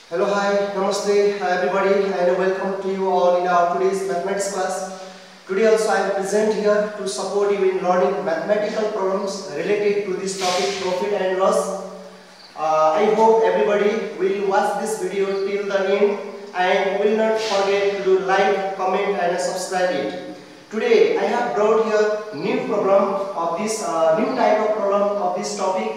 Hello, hi, namaste, hi everybody, and welcome to you all in our today's mathematics class. Today also I am present here to support you in learning mathematical problems related to this topic, profit and loss. I hope everybody will watch this video till the end and will not forget to do like, comment and subscribe it. Today I have brought here new problem of this new type of problem of this topic.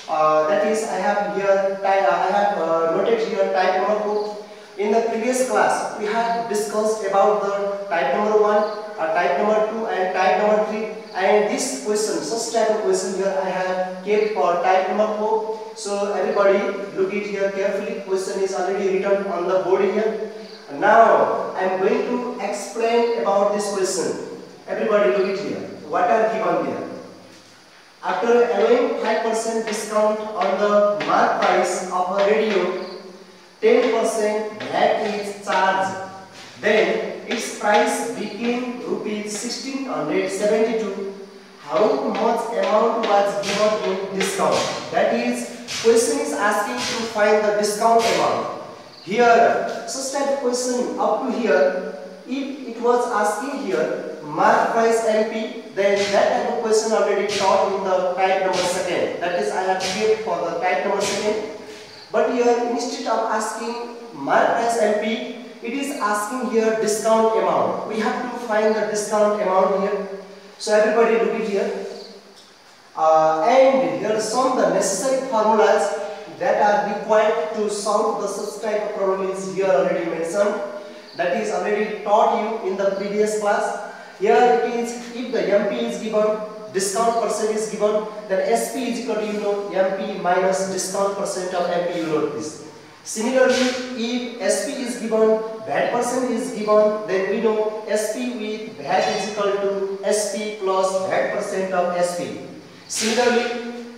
That is, I have noted here type number 2. In the previous class, we had discussed about the type number 1, type number 2 and type number 3. And this question, such type of question here I have kept for type number 4. So everybody look it here carefully. Question is already written on the board here. Now I am going to explain about this question. Everybody look it here. What are given here? After allowing 5% discount on the mark price of a radio, 10% VAT is charged. Then its price became rupees 1672. How much amount was given in discount? That is, question is asking to find the discount amount. Here, such type of question up to here, if it was asking here mark price MP, then that type of question already taught in the type number 2. That is, I have kept for the type number 2. But here, instead of asking mark price MP, it is asking here discount amount. We have to find the discount amount here. So everybody look it here. And here are some of the necessary formulas that are required to solve the such type of problem is here already mentioned. That is already taught you in the previous class. Here it is, if the MP is given, discount percent is given, then SP is equal to MP minus discount percent of MP, this. Similarly, if SP is given, VAT percent is given, then we know SP with VAT is equal to SP plus VAT percent of SP. Similarly,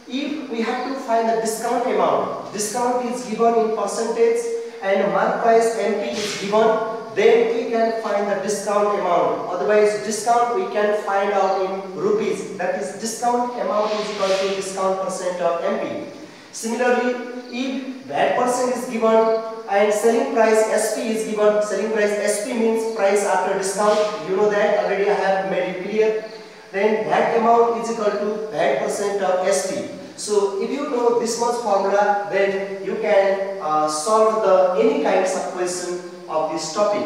if we have to find the discount amount, discount is given in percentage and mark price MP is given, then we can find the discount amount. Otherwise, discount we can find out in rupees. That is, discount amount is equal to discount percent of MP. Similarly, if VAT percent is given and selling price SP is given, selling price SP means price after discount. You know that already, I have made it clear. Then that amount is equal to VAT percent of SP. So if you know this much formula, then you can solve the any kinds of question of this topic.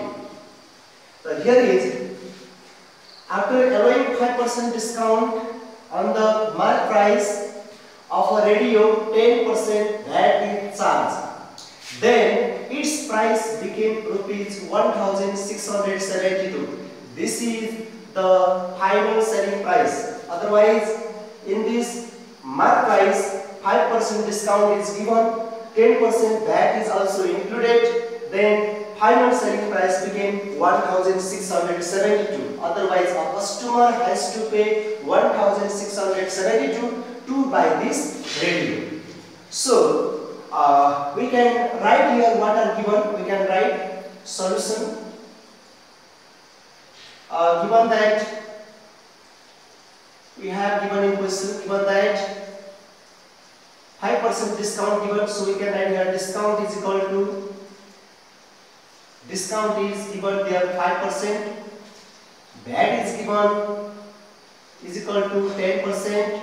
So here is, after allowing 5% discount on the mark price of a radio, 10% VAT is charged. Then its price became rupees 1672. This is the final selling price. Otherwise, in this mark price, 5% discount is given, 10% VAT is also included. Then final selling price became 1672. Otherwise, a customer has to pay 1672 to buy this radio. So we can write here what are given. We can write solution. Given that we have given in question, given that 5% discount given, so we can write here discount is equal to, discount is given there 5%, VAT is given is equal to 10%,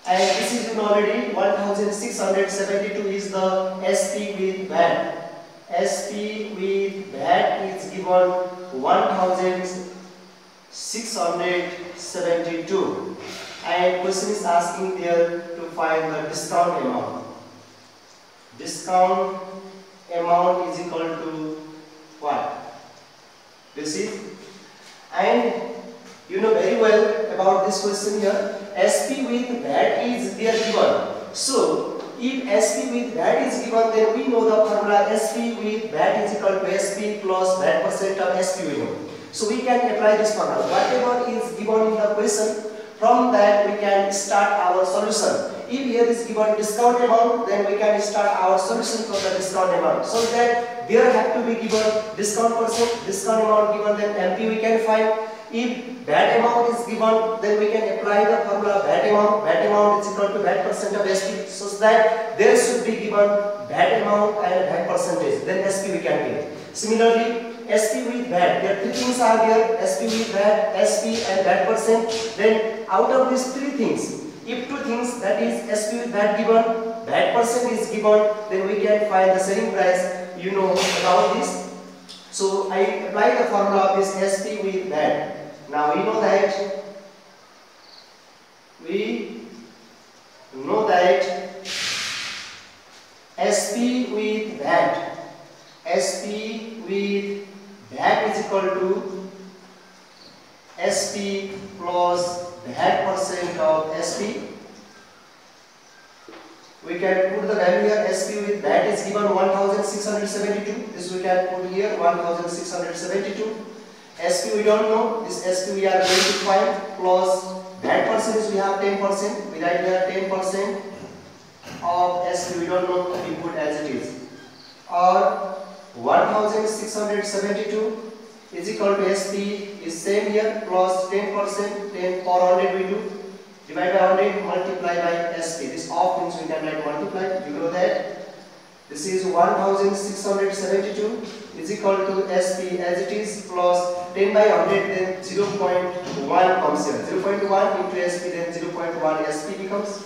and this is already 1672 is the SP with VAT. SP with VAT is given 1672, and question is asking there to find the discount amount. Discount amount is equal to what? This is, and you know very well about this question here. SP with VAT is there given. So if SP with VAT is given, then we know the formula SP with VAT is equal to SP plus VAT percent of SP, we know. So we can apply this formula. Whatever is given in the question, from that we can start our solution. If here is given discount amount, then we can start our solution from the discount amount. So that there have to be given discount percent, discount amount given, then MP we can find. if VAT amount is given, then we can apply the formula VAT amount. VAT amount is equal to VAT percent of SP, so that there should be given VAT amount and VAT percentage. Then SP we can get. Similarly, SP with VAT, there three things are there: SP with VAT, SP and VAT percent. Then out of these three things, if two things, that is SP with VAT given, VAT percent is given, then we can find the selling price. You know about this. So I apply the formula of this SP with VAT. Now we know that SP with VAT, SP with VAT is equal to SP plus VAT percent of SP. We can put the value here. SP with VAT is given 1672. This we can put here 1672. SP we don't know. This SP we are going to find, plus VAT percentage we have 10%. We write here 10% of SP we don't know, we put as it is. Or 1672 is equal to SP is same here, plus 10%, 10 per 100 we do. Divide by 100, multiply by SP. This off means we can write multiply. You know that this is 1672 is equal to SP as it is, plus 10 by 100, then 0.1 comes here. 0.1 into SP, then 0.1 SP becomes.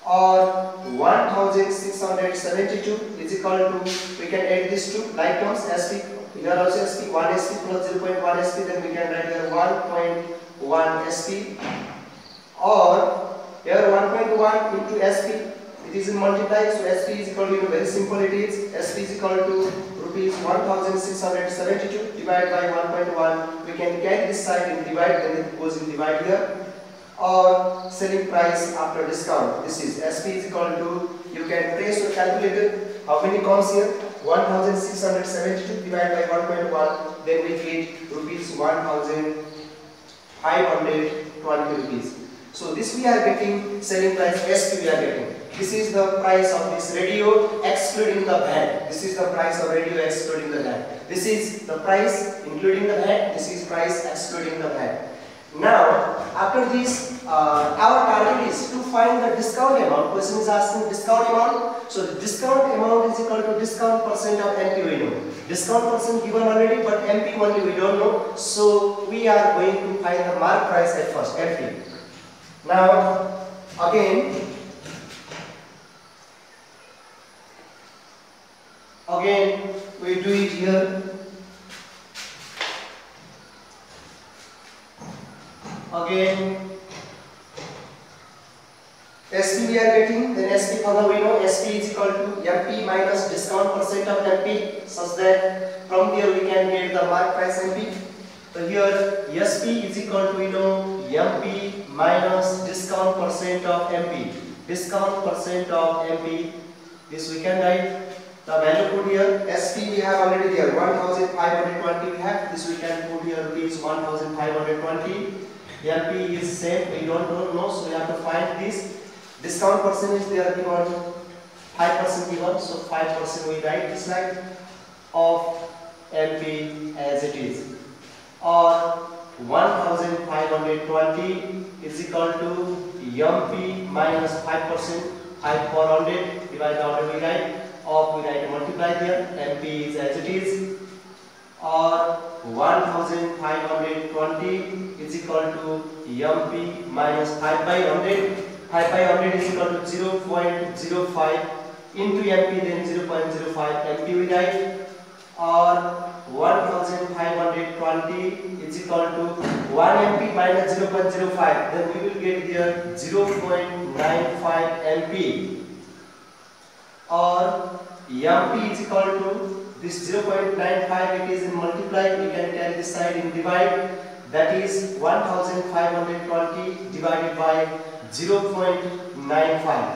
Or 1672 is equal to, we can add these two like terms, SP. Here also SP, 1 SP plus 0.1 SP, then we can write here 1.1 SP. Or here 1.1 into SP, it is in multiply, so SP is equal to, very simple it is, SP is equal to rupees 1672 divided by 1.1, we can carry this side in divide, then it goes in divide here. Or selling price after discount, this is SP is equal to, you can trace your calculator, how many comes here, 1672 divided by 1.1, then we get rupees 1520 rupees. So this we are getting selling price, SP we are getting. This is the price of this radio excluding the VAT. This is the price of radio excluding the VAT. This is the price including the VAT. This is price excluding the VAT. Now after this, our target is to find the discount amount. Question is asking discount amount. So the discount amount is equal to discount percent of MP we know. Discount percent given already, but MP only we don't know. So we are going to find the mark price at first, MP. Now again we do it here. Again SP we are getting, then SP formula we know, SP is equal to MP minus discount percent of MP, such that from there we can get the mark price MP. So here SP is equal to, we know, MP minus discount percent of MP. Discount percent of MP, this we can write. The value put here, SP we have already there, 1520 we have, this we can put here rupees 1520. MP is same, we don't know, so we have to find this. Discount percentage they are given 5% given, so 5% we write this like of MP as it is. Or 1520 is equal to MP minus 5%, 5 per 100 divided by 100 we write, of we write multiply there, MP is as it is. Or 1520 is equal to MP minus 5 by 100. 5 by 100 is equal to 0.05 into MP, then 0.05 MP we write. Or 1520 is equal to 1 MP minus 0.05, then we will get here 0.95 MP. Or MP is equal to this 0.95, it is in multiply, we can carry this side in divide, that is 1520 divided by 0.95.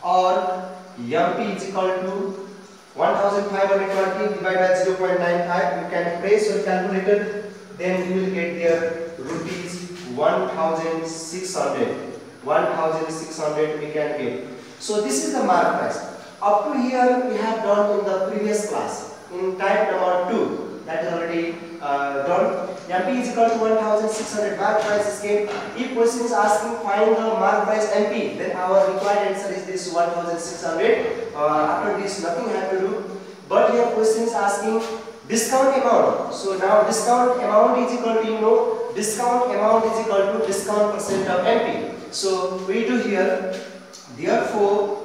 Or MP is equal to 1520 divided by 0.95, you can place your calculator, then you will get there rupees 1600. 1600 we can get. So this is the mark price. Up to here we have done in the previous class. In type number 2, that is already done. MP is equal to 1600 mark price is given. If question is asking find the mark price MP, then our required answer is this 1600. After this nothing have to do. But here question is asking discount amount. So now discount amount is equal to discount amount is equal to discount percent of MP. So we do here, therefore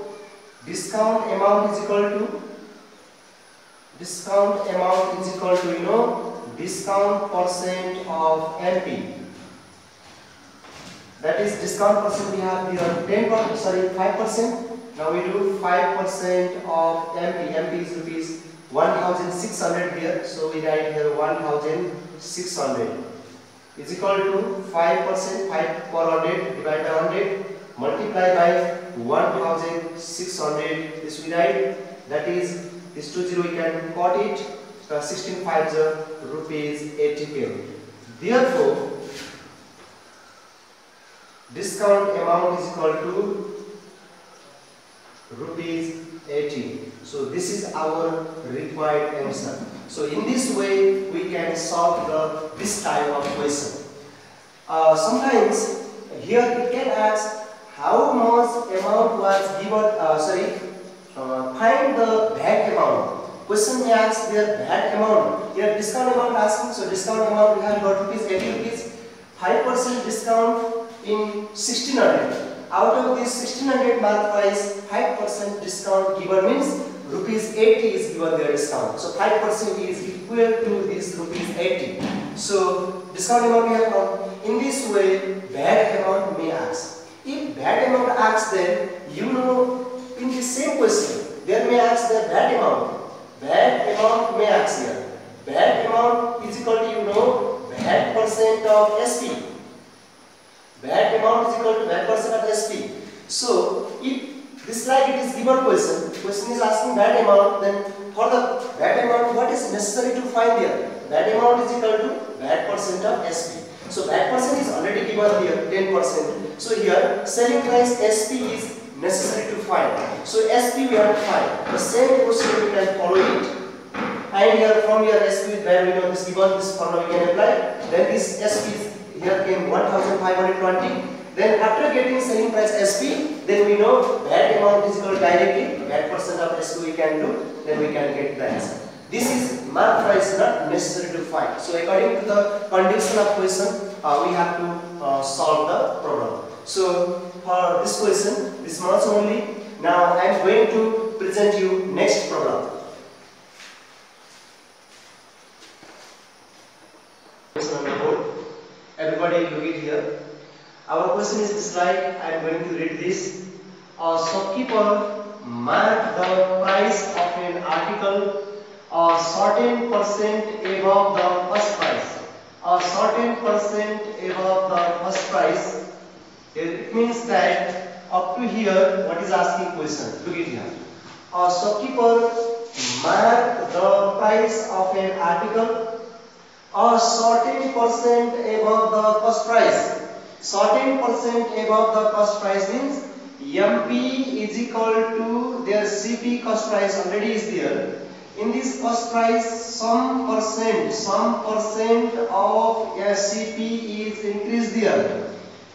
discount amount is equal to discount percent of MP. That is discount percent we have here 5%. Now we do 5% of MP. MP is rupees 1600 here. So we write here 1600 is equal to 5%, 5 per 100 divided by 100 multiply by 1600. This we write, that is this 20 we can cut it, 1650 rupees 80. Therefore discount amount is equal to rupees 80. So this is our required answer. So in this way we can solve this type of question. Sometimes here it can ask how much amount was given, find the VAT amount. Question may ask their VAT amount. Here discount amount asking, so discount amount we have got rupees 80 rupees. 5% discount in 1600. Out of this 1600 mark price, 5% discount given means rupees 80 is given their discount. So 5% is equal to this rupees 80. So discount amount we have got. In this way, VAT amount may ask. If VAT amount asks, then in the same question, there may ask the VAT amount. VAT amount may ask here. VAT amount is equal to VAT percent of SP. VAT amount is equal to VAT percent of SP. So if this like it is given question is asking VAT amount, then for the VAT amount what is necessary to find here? VAT amount is equal to VAT percent of SP. So VAT percent is already given here 10%. So here selling price SP is necessary to find. So SP we have to find. The same procedure we can follow it. And here from here SP where we know this given, this formula we can apply. Then this SP here came 1520. Then after getting selling price SP, then we know VAT amount is equal directly VAT percent of SP we can do. Then we can get the answer. This is mark price not necessary to find. So according to the condition of question, we have to solve the problem. So for this question, this much only. Now I am going to present you next problem. Question number 4. Everybody look it here. Our question is this slide. I am going to read this. A shopkeeper marked the price of an article a certain percent above the first price. A certain percent above the first price. It means that up to here, what is asking question? Look it here. A shopkeeper marked the price of an article a certain percent above the cost price. Certain percent above the cost price means MP is equal to their CP cost price already is there. In this cost price, some percent of CP is increased there,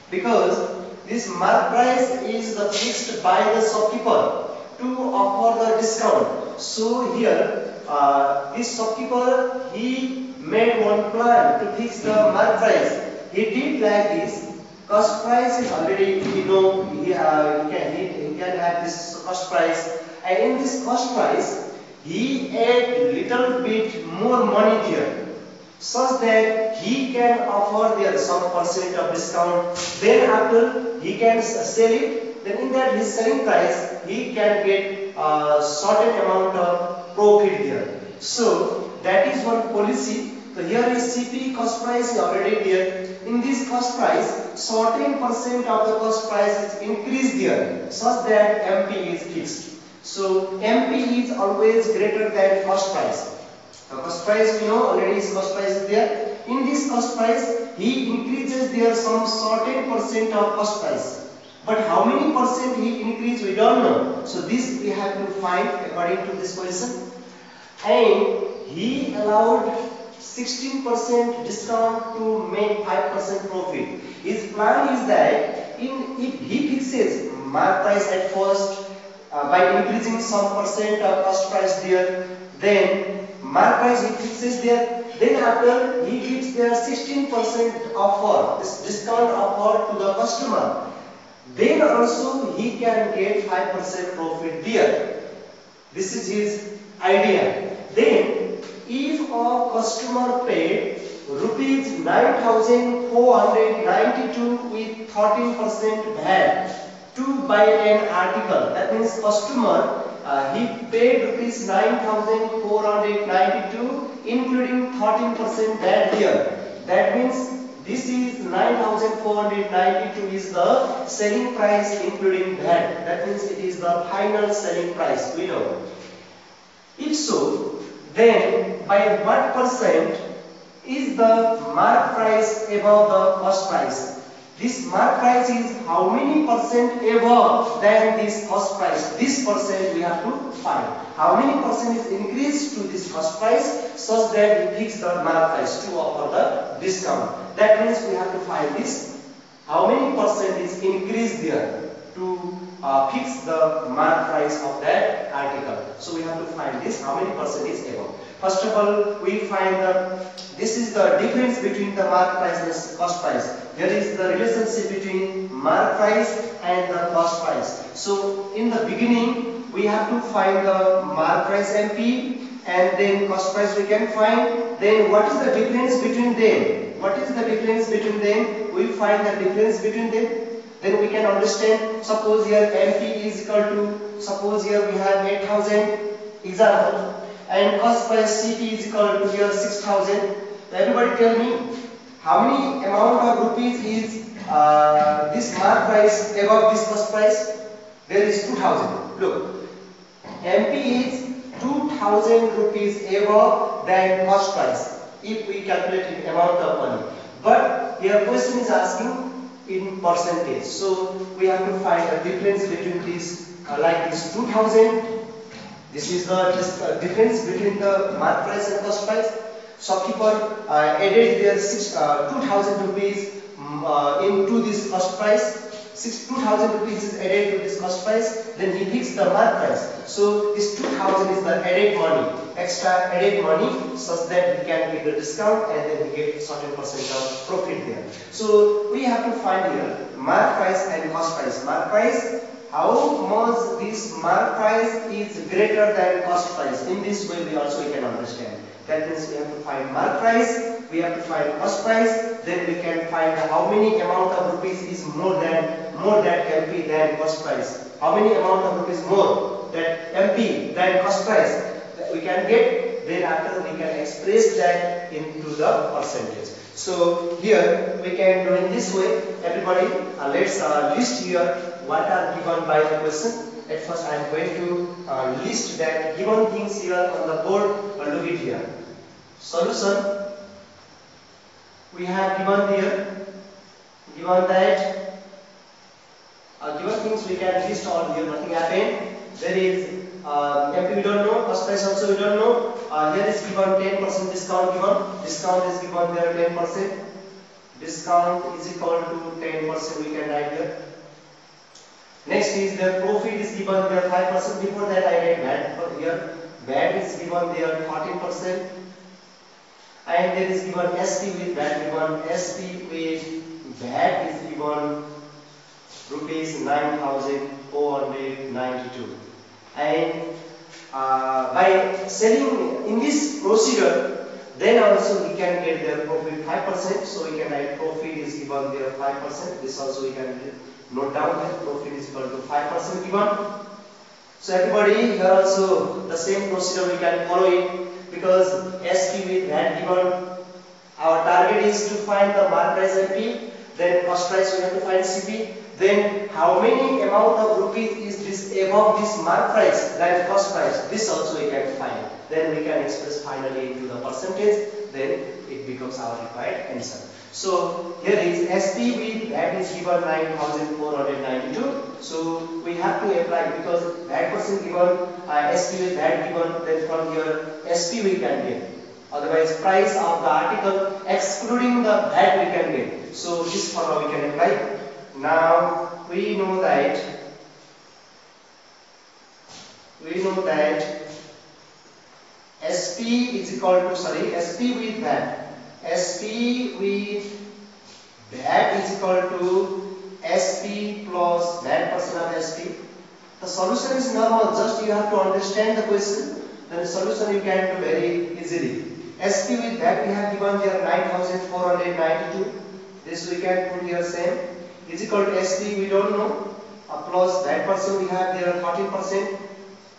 because this mark price is fixed by the shopkeeper to offer the discount. So here, this shopkeeper he made one plan to fix the mark price. He did like this. Cost price is already he can have this cost price, and in this cost price he add little bit more money there, such that he can offer there some percent of discount. Then after he can sell it, then in that his selling price he can get a certain amount of profit there. So that is one policy. So here is CP cost price is already there. In this cost price, certain percent of the cost price is increased there, such that MP is fixed. So MP is always greater than cost price. The cost price we know already is cost price is there. In this cost price, he increases there some certain percent of cost price. But how many percent he increase we don't know. So this we have to find according to this question. And he allowed 16% discount to make 5% profit. His plan is that if he fixes mark price at first by increasing some percent of cost price there, then mark price he fixes there, then after he gives their 16% offer, this discount offer to the customer, then also he can get 5% profit there. This is his idea. Then if a customer paid rupees 9,492 with 13% VAT to buy an article, that means customer he paid rupees 9,492 including 13% VAT here. That means this is 9,492 is the selling price including VAT. That means it is the final selling price, we know. If so, then by what percent is the mark price above the cost price? This mark price is how many percent above than this cost price? This percent we have to find. How many percent is increased to this cost price such that we fix the mark price to offer the discount? That means we have to find this. How many percent is increased there to fix the mark price of that article? So we have to find this. How many percent is above? First of all, we find this is the difference between the mark price and cost price. Here is the relationship between mark price and the cost price. So in the beginning, we have to find the mark price MP and then cost price we can find. Then what is the difference between them? What is the difference between them? We find the difference between them. Then we can understand. Suppose here MP is equal to, suppose here we have 8,000 example, and cost price CP is equal to here 6,000. Everybody tell me how many amount of rupees is this mark price above this cost price? There is 2,000. Look, MP is 2,000 rupees above than cost price if we calculate in amount of money. But here question is asking in percentage. So we have to find a difference between this, like this 2,000. This is the difference between the mark price and cost price. Shopkeeper added their 2,000 rupees into this cost price. 2,000 rupees is added to this cost price. Then he fixed the mark price. So this 2,000 is the added money, extra added money, such that he can give the discount and then he get certain percent of profit there. So we have to find here mark price and cost price. Mark price, how much this mark price is greater than cost price. In this way we can understand. That means we have to find mark price, we have to find cost price, then we can find how many amount of rupees is more than MP than cost price. How many amount of rupees more that MP than cost price that we can get. Then after we can express that into the percentage. So here we can do in this way. Everybody, let's list here what are given by the question. At first I am going to list that given things here on the board. Look it here. Solution. We have given here. Given that. Given things we can list all here. Nothing happened. There is MP we don't know. Cost price also we don't know. Here is given 10% discount given. Discount is given there 10%. Discount is equal to 10%. We can write here. Next is the profit is given there 5%. Before that I get VAT here. VAT is given there 14%. And there is given SP with VAT given. SP with VAT is given rupees 9,492. And by selling in this procedure, then also we can get their profit 5%. So we can write profit is given there 5%. This also we can note down that profit is equal to 5% given. So everybody here also the same procedure we can follow it, because SP with VAT given. Our target is to find the mark price MP, then cost price we have to find CP. Then how many amount of rupees is this above this mark price than cost price? This also we can find. Then we can express finally into the percentage. Then it becomes our required answer. So here is SP with VAT is given 9,492. So we have to apply, because VAT percent given, SP with VAT given. Then from here SP we can get. Otherwise, price of the article excluding the VAT we can get. So this formula we can apply. Now we know that SP is equal to SP with VAT. SP with VAT is equal to SP plus VAT percent of SP. The solution is normal. Just you have to understand the question. Then the solution you can do very easily. SP with that we have given here 9492. This we can put here same is equal to SP we don't know. Plus that percent we have there 13%.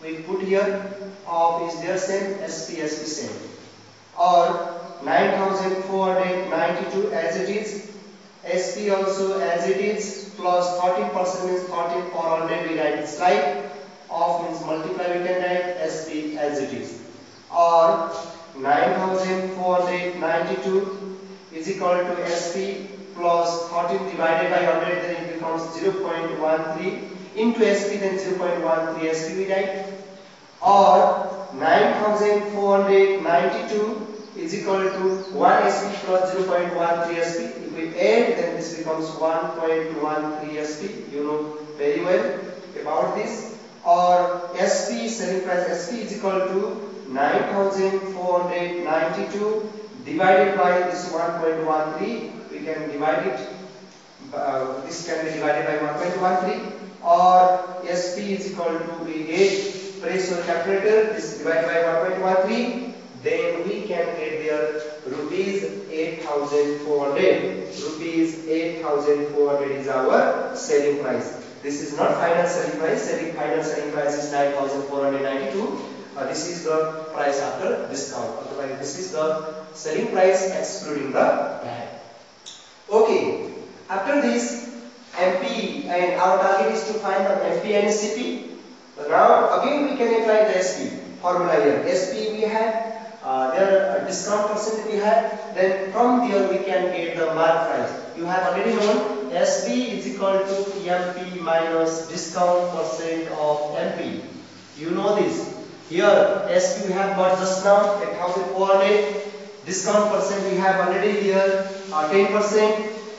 We put here of is there same SP same. Or 9492 as it is. SP also as it is plus 13% means 13400 we write it like of means multiply we can write SP as it is. Or 9492 is equal to SP plus 13 divided by 100, then it becomes 0.13 into SP, then 0.13 SP we write. Or 9492 is equal to 1 SP plus 0.13 SP. If we add, then this becomes 1.13 SP. You know very well about this. Or SP selling price SP is equal to 9492 divided by this 1.13. We can divide it. This can be divided by 1.13. Or SP is equal to we get press on calculator. This divided by 1.13. Then we can get there rupees 8,400. Rupees 8,400 is our selling price. This is not final selling price. Final selling price is 9,492. This is the price after discount. Otherwise, this is the selling price excluding the VAT. Okay. After this, MP and our target is to find the MP and CP. Now again we can apply the SP formula here. SP we have. There discount percent we have, then from there we can get the mark price. You have already known SP is equal to MP minus discount percent of MP. You know this. Here SP we have got just now 8,400. Discount percent we have already here 10%,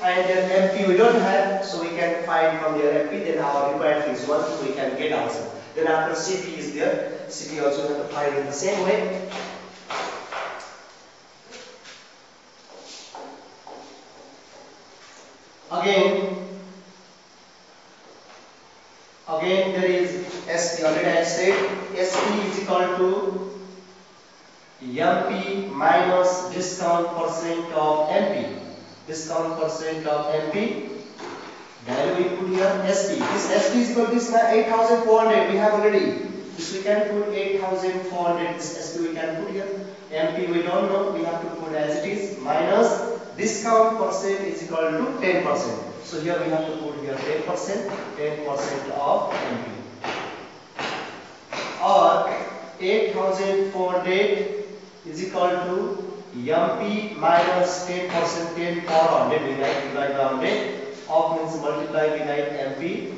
and then MP we don't have, so we can find from here MP. Then our required things one we can get also. Then after CP is there, CP also have to find in the same way. Again there is SP. Already I said SP is equal to MP minus discount percent of MP. Discount percent of MP. Value we put here SP. This SP is equal to this 8,400 we have already. This we can put 8,400. This SP we can put here. MP we don't know. We have to put as it is minus discount percent is equal to 10%. So here we have to put here 10% of MP. Or 8,400 is equal to MP minus 10%, 10 or 100 we write divide by 100. Of means multiply we write MP.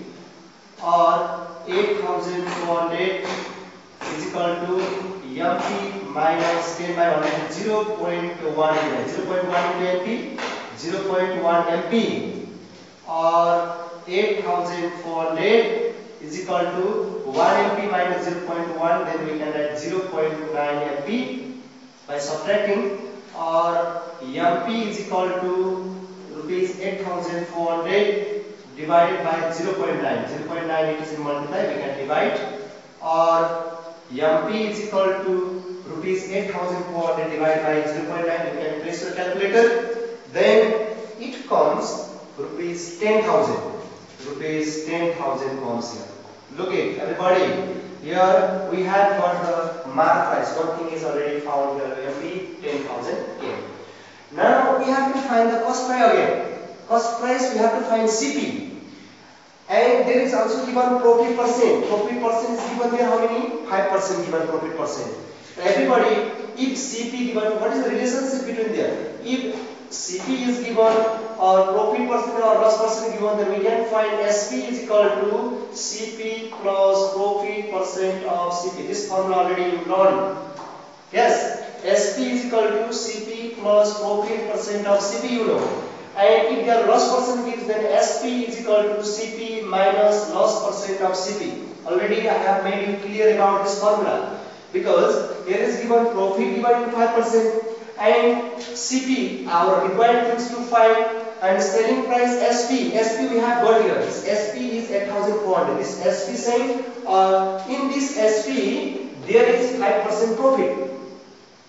Or 8,400 is equal to MP minus 10 by 100, 0.1 into MP, 0.1 MP. Or 8,400 is equal to 1 MP minus 0.1, then we can write 0.9 MP by subtracting. Or MP is equal to rupees 8,400 divided by 0.9. 0.9 it is in multiply, we can divide. Or MP is equal to rupees 8,400 divided by 0.9. You can place your calculator. Then it comes rupees 10,000. Rupees 10,000 comes here. Look it, everybody. Here we have got the mark price. One thing is already found here. MP 10,000 here. Now we have to find the cost price again. Cost price we have to find CP. And there is also given profit percent. Profit percent is given there how many? 5% given profit percent. Everybody, if CP given, what is the relationship between there? If CP is given or profit percent or loss percent given, then we can find SP is equal to CP plus profit percent of CP. This formula already you learned. Yes. SP is equal to CP plus profit percent of CP, you know. And if their loss percent is, then SP is equal to CP minus loss percent of CP. Already I have made you clear about this formula, because here is given profit divided by 5% and CP, our required things to find, and selling price SP. SP we have got here. This SP is 8,400. This SP saying in this SP there is 5% profit.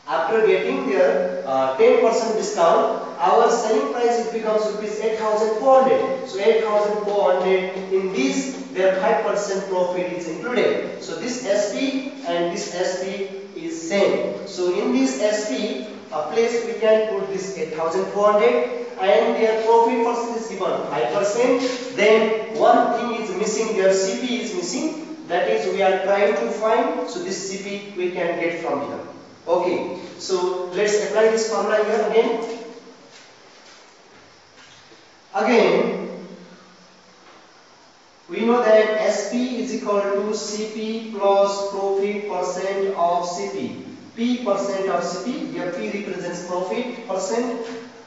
After getting their 10% discount, our selling price it becomes rupees 8,400. So 8,400, in this their 5% profit is included. So this SP and this SP is same. So in this SP place we can put this 8,400 and their profit percent is given 5%. Then one thing is missing, their CP is missing. That is we are trying to find. So this CP we can get from here. Okay, so let's apply this formula here again. Again, we know that SP is equal to CP plus profit percent of CP. P percent of CP, here P represents profit percent,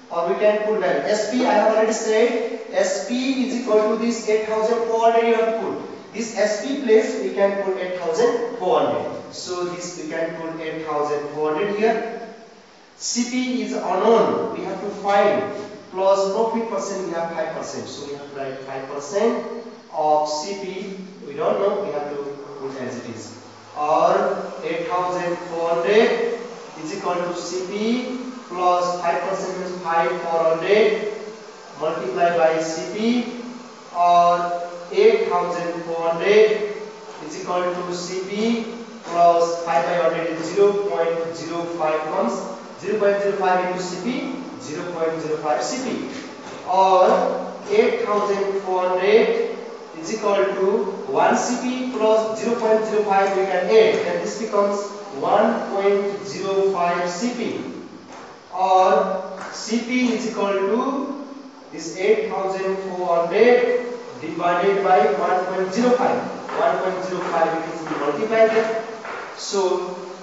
or we can put value. SP I have already said, SP is equal to this 8,400 you have put. This SP place we can put 8,400. So this we can put 8,400 here. CP is unknown, we have to find, plus profit percent we have 5%. So we have to write 5% of CP, we don't know, we have to put as it is. Or 8,400 is equal to CP plus 5% means 5,400 multiplied by CP, or 8,400 is equal to CP plus 5 by 100 is 0.05 comes 0.05 into CP, 0.05 CP, or 8,400 is equal to 1 CP plus 0.05 we can add, and this becomes 1.05 CP, or CP is equal to this 8,400 divided by 1.05. 1.05 it is multiplied there. So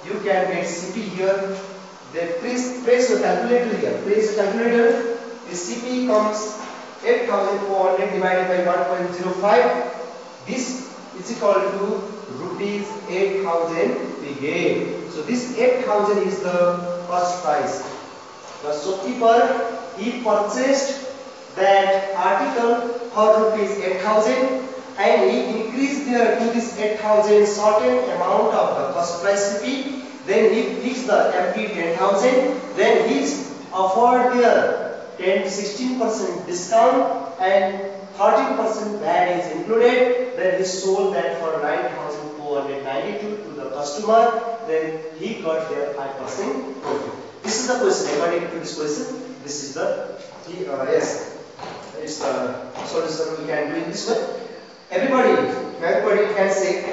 you can get CP here. Then place your calculator here. Place your calculator. The CP comes 8,400 divided by 1.05. This is equal to rupees 8,000 we get. So this 8,000 is the first price. The shopkeeper, he purchased that article for rupees 8,000 and he increased there to this 8,000 certain amount of the first price CP. Then he fixed the MP 10,000. Then he offered there 10-16% discount and 13% VAT is included. Then he sold that for 9,492 to the customer. Then he got their 5% profit. This is the question. According to this question, this is the yes. It's the solution we can do in this way. Everybody can say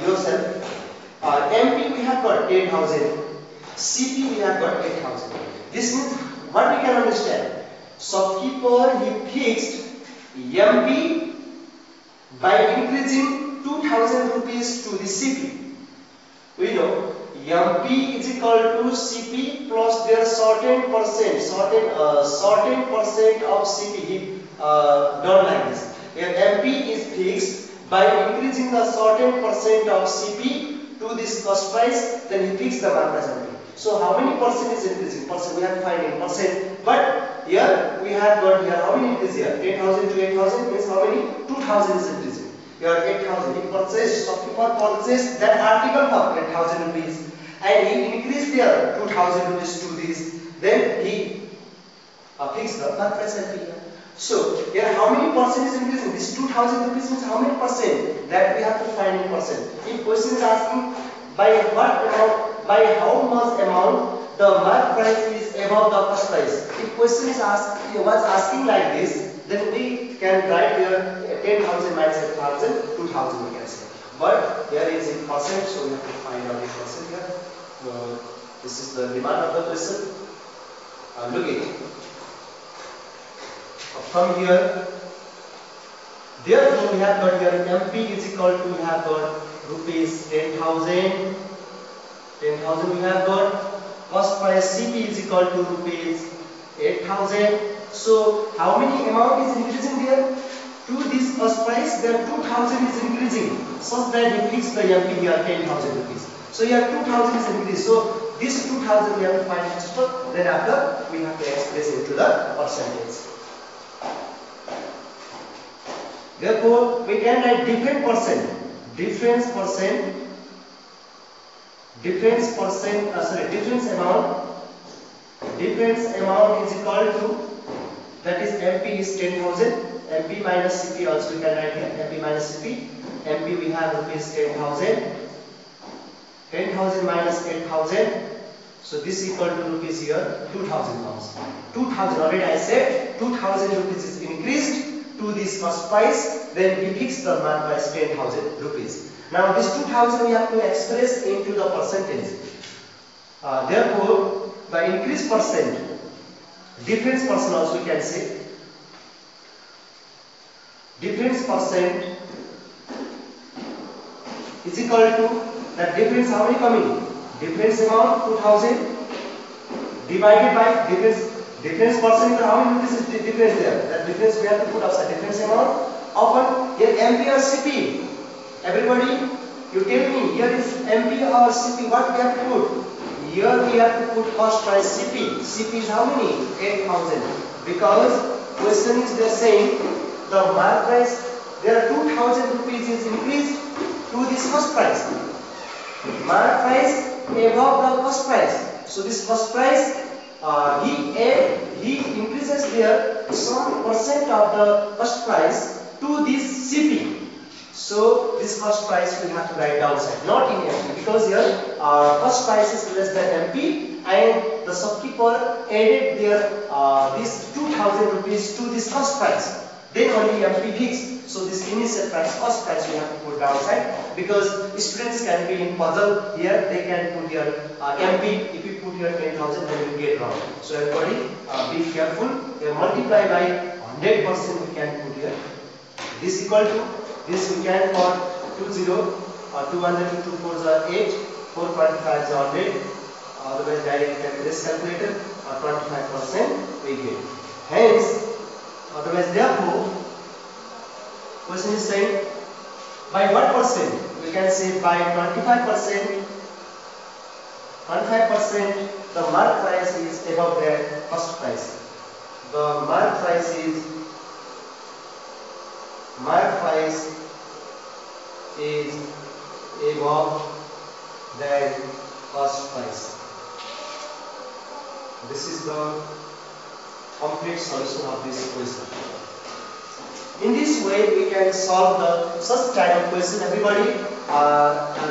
yourself. MP we have got 10,000. CP we have got 8,000. This means what we can understand. Shopkeeper he fixed MP by increasing 2,000 rupees to the CP. We know MP is equal to CP plus their certain percent of CP. He done like this. Here MP is fixed by increasing the certain percent of CP to this cost price. Then he fixed the market price MP. So how many percent is increasing? Percent we have to find in percent. But here we have got here how many increase here? 10,000 to 8,000 means how many? 2,000 is increasing. Here 8,000. He purchased, shopkeeper purchased that article for 10,000 rupees. And he increased there 2,000 rupees to this. Then he fixed the market price MP here. So here how many percent is increasing? This 2,000 rupees means how many percent? That we have to find in percent. If question is asking by what amount, by how much amount the market price is above the cost price. If question is asking like this, then we can write here 10,000 minus 8,000, 2,000 we can say. But here is in percent, so we have to find out in percent here. This is the demand of the question. Look it. From here, therefore we have got here MP is equal to, we have got rupees 10,000. 10,000 we have got, cost price CP is equal to rupees 8,000. So how many amount is increasing there? To this cost price, there 2,000 is increasing, such that he fixed the MP here 10,000 rupees. So here 2,000 is increased. So this 2,000 we have to find its stock. Then after we have to express into the percentage. Therefore, we can write difference amount is equal to, that is MP is 10,000, MP minus CP also we can write here, MP minus CP, MP we have rupees 10,000, 10,000 minus 8,000, so this equal to rupees here 2,000 pounds. 2,000, already I said 2,000 rupees is increased to this cost price, then we fix the mark price 10,000 rupees. Now this 2,000 we have to express into the percentage. Therefore, the increased percent, difference percent also we can say. Difference percent is equal to, that difference how many coming? Difference amount 2,000 divided by difference percent, how many rupees is the difference there? That difference we have to put outside. Difference amount upon here MP or CP. Everybody, you tell me, here is MP or CP, what we have to put? Here we have to put cost price CP. CP is how many? 8,000. Because question is there saying the mark price, there are 2,000 rupees is increased to this cost price. Mark price above the cost price. So this cost price, he increases there some percent of the cost price to this CP. So this cost price we have to write downside, not in MP, because here cost price is less than MP and the shopkeeper added their this 2,000 rupees to this cost price. Then only MP fixed. So this initial price, cost price we have to put downside, because students can be in puzzle here. They can put here MP. If you put here 10,000, then you get wrong. So everybody be careful. Multiply by 100% we can put here. This equal to, this we can for 20, 200 to 2 4s are 8, 4.5 is 100. Otherwise direct calculator 25% we get. Hence, otherwise therefore, question is saying by what percent? We can say by 25%. 25% the mark price is above the cost price. The mark price is above than cost price. This is the complete solution of this question. In this way, we can solve the such type of question. Everybody,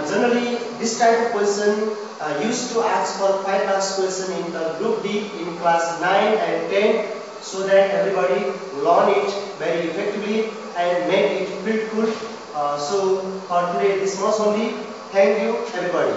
generally, this type of question used to ask for 5 marks question in the group D in class 9 and 10, so that everybody learn it very effectively and make it fruitful. So for today, this much only. Thank you, everybody.